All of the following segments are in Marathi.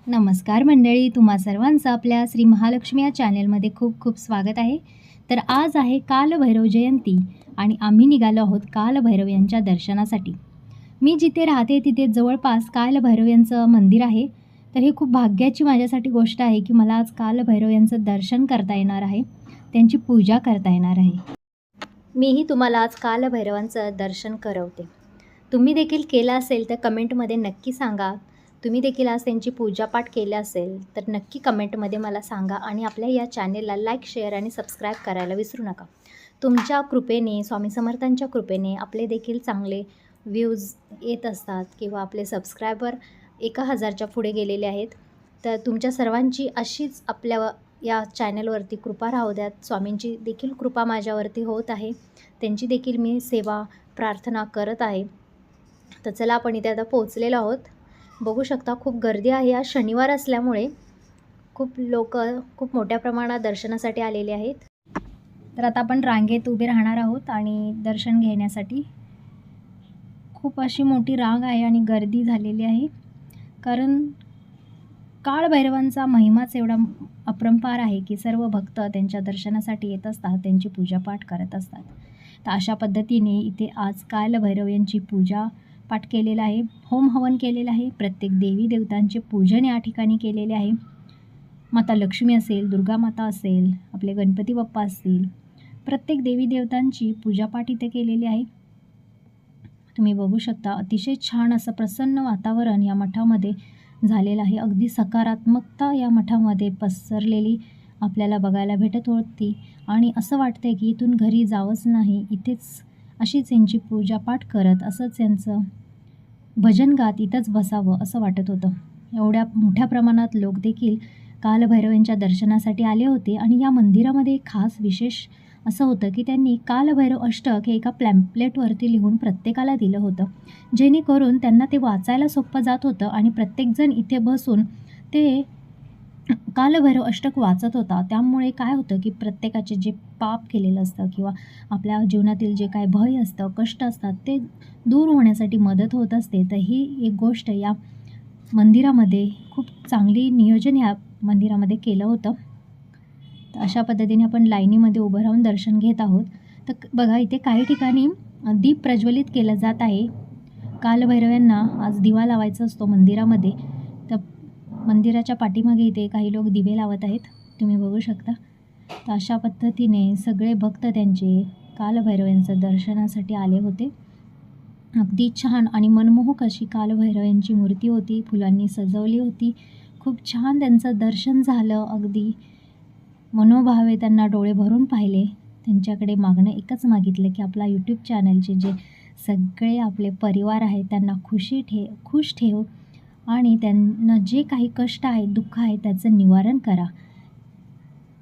नमस्कार मंडळी, तुम्हा सर्वांचं आपल्या श्री महालक्ष्मी या चॅनलमध्ये खूप खूप स्वागत आहे. तर आज आहे कालभैरव जयंती आणि आम्ही निघालो आहोत कालभैरव यांच्या दर्शनासाठी. मी जिथे राहते तिथे जवळपास कालभैरव यांचं मंदिर आहे. तर ही खूप भाग्याची माझ्यासाठी गोष्ट आहे की मला आज कालभैरव यांचं दर्शन करता येणार आहे, त्यांची पूजा करता येणार आहे. मीही तुम्हाला आज कालभैरवांचं दर्शन करवते. तुम्ही देखील केलं असेल तर कमेंटमध्ये नक्की सांगा. तुम्ही देखील आज त्यांची पूजापाठ केला असेल तर नक्की कमेंटमध्ये मला सांगा आणि आपल्या या चॅनेलला लाईक, शेअर आणि सबस्क्राईब करायला विसरू नका. तुमच्या कृपेने, स्वामी समर्थांच्या कृपेने आपले देखील चांगले व्ह्यूज येत असतात किंवा आपले सबस्क्रायबर 1000च्या पुढे गेलेले आहेत. तर तुमच्या सर्वांची अशीच आपल्या या चॅनलवरती कृपा राहू द्यात. स्वामींची देखील कृपा माझ्यावरती होत आहे. त्यांची देखील मी सेवा, प्रार्थना करत आहे. तर चला, आपण इथे आता पोहोचलेलो आहोत. बघू शकता खूप गर्दी आहे. आज शनिवार असल्यामुळे खूप लोक खूप मोठ्या प्रमाणात दर्शनासाठी आलेले आहेत. तर आता आपण रांगेत उभे राहणार आहोत आणि दर्शन घेण्यासाठी खूप अशी मोठी रांग आहे आणि गर्दी झालेली आहे. कारण काळभैरवांचा महिमाच एवढा अपरंपार आहे की सर्व भक्त त्यांच्या दर्शनासाठी येत असतात, त्यांची पूजापाठ करत असतात. तर अशा पद्धतीने इथे आज कालभैरव यांची पूजा पाठ केलेला आहे, होम हवन केलेलं आहे. प्रत्येक देवी देवतांचे पूजन या ठिकाणी केलेले आहे. माता लक्ष्मी असेल, दुर्गा माता असेल, आपले गणपती बाप्पा असतील, प्रत्येक देवी देवतांची पूजापाठ इथे केलेली आहे. तुम्ही बघू शकता अतिशय छान असं प्रसन्न वातावरण या मठामध्ये झालेलं आहे. अगदी सकारात्मकता या मठामध्ये पसरलेली आपल्याला बघायला भेटत होती आणि असं वाटतंय की इथून घरी जावंच नाही, इथेच अशीच यांची पूजापाठ करत असंच यांचं भजन गात इथंच बसावं असं वाटत होतं. एवढ्या मोठ्या प्रमाणात लोक देखील कालभैरव यांच्या दर्शनासाठी आले होते. आणि या मंदिरामध्ये खास विशेष असं होतं की त्यांनी कालभैरव अष्टक हे एका पॅम्पलेटवरती लिहून प्रत्येकाला दिलं होतं, जेणेकरून त्यांना ते वाचायला सोपं जात होतं आणि प्रत्येकजण इथे बसून ते कालभैरव अष्टक वाचत होता. त्यामुळे काय होतं की प्रत्येकाचे जे पाप केलेलं असतं किंवा आपल्या जीवनातील जे काय भय असतं, कष्ट असतात, ते दूर होण्यासाठी मदत होत असते. तर ही एक गोष्ट या मंदिरामध्ये खूप चांगली नियोजन या मंदिरामध्ये केलं होतं. तर अशा पद्धतीने आपण लाईनीमध्ये उभं राहून दर्शन घेत आहोत. तर बघा इथे काही ठिकाणी दीप प्रज्वलित केलं जात आहे. कालभैरव यांना आज दिवा लावायचा असतो मंदिरामध्ये. तर मंदिराच्या पाठीमागे इथे काही लोक दिवे लावत आहेत, तुम्ही बघू शकता. तर अशा पद्धतीने सगळे भक्त त्यांचे कालभैरव यांचं दर्शनासाठी आले होते. अगदी छान आणि मनमोहक अशी कालभैरव यांची मूर्ती होती, फुलांनी सजवली होती. खूप छान त्यांचं दर्शन झालं. अगदी मनोभावे त्यांना डोळे भरून पाहिले. त्यांच्याकडे मागणं एकच मागितलं की आपला यूट्यूब चॅनलचे जे सगळे आपले परिवार आहेत त्यांना खुश ठेव आणि त्यांना जे काही कष्ट आहेत, दुःख आहे, त्याचं निवारण करा.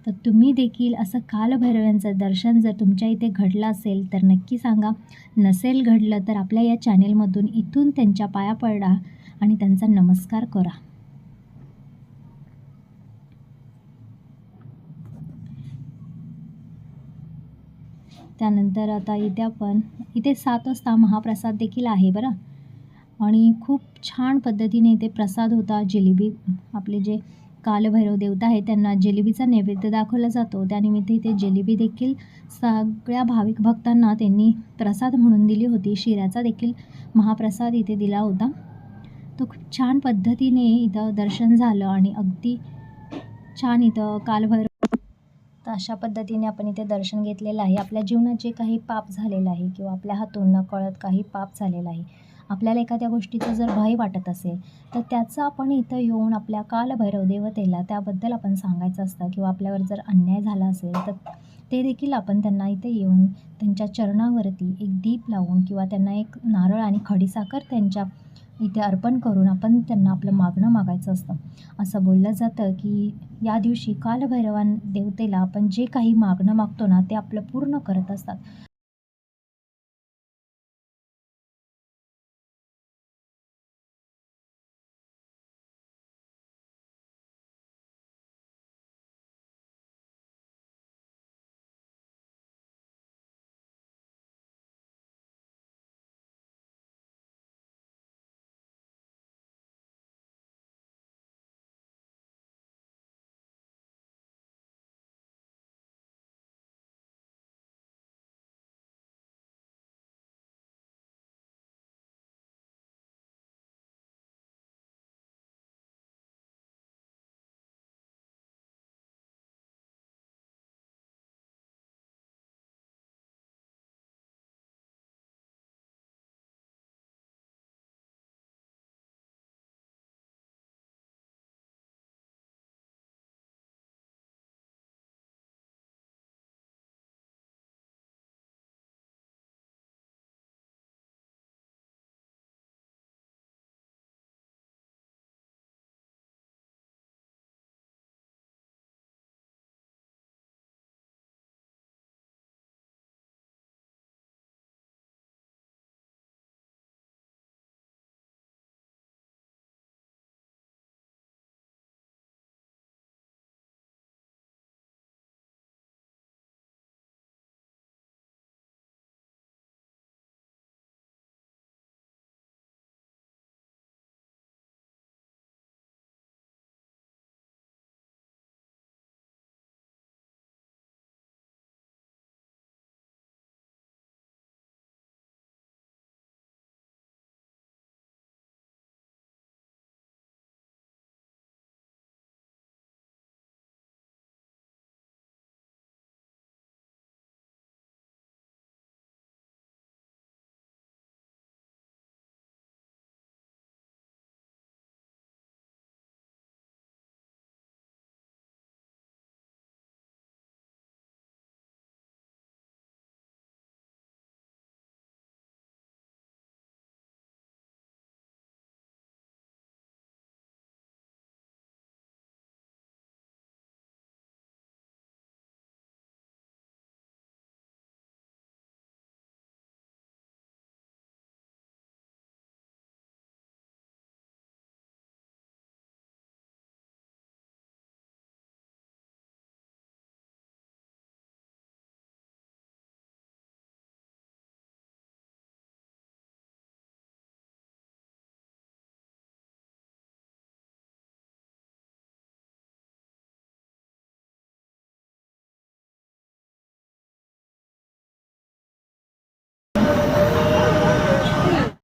तर तुम्ही देखील असं कालभैरव यांचं दर्शन जर तुमच्या इथे घडलं असेल तर नक्की सांगा. नसेल घडलं तर आपल्या या चॅनेलमधून इथून त्यांच्या पाया पडा आणि त्यांचा नमस्कार करा. त्यानंतर आता इथे 7 वाजता महाप्रसाद देखील आहे बरं. आणि खूप छान पद्धतीने इथे प्रसाद होता. जिलेबी, आपले जे कालभैरव देवता आहेत त्यांना जिलेबीचा नैवेद्य दाखवला जातो. त्यानिमित्त इथे जिलेबी देखील सगळ्या भाविक भक्तांना त्यांनी प्रसाद म्हणून दिली होती. शिऱ्याचा देखील महाप्रसाद इथे दिला होता. तो खूप छान पद्धतीने इथं दर्शन झालं आणि अगदी छान इथं कालभैरव. तर अशा पद्धतीने आपण इथे दर्शन घेतलेलं आहे. आपल्या जीवनात जे काही पाप झालेलं आहे किंवा आपल्या हातून नकळत काही पाप झालेलं आहे, आपल्याला एखाद्या गोष्टीचं जर भय वाटत असेल तर त्याचं आपण इथं येऊन आपल्या कालभैरव देवतेला त्याबद्दल आपण सांगायचं असतं. किंवा आपल्यावर जर अन्याय झाला असेल तर ते देखील आपण त्यांना इथे येऊन त्यांच्या चरणावरती एक दीप लावून किंवा त्यांना एक नारळ आणि खडीसाखर त्यांच्या इथे अर्पण करून आपण त्यांना आपलं मागणं मागायचं असतं. असं बोललं जातं की या दिवशी कालभैरवान देवतेला आपण जे काही मागणं मागतो ना ते आपलं पूर्ण करत असतात.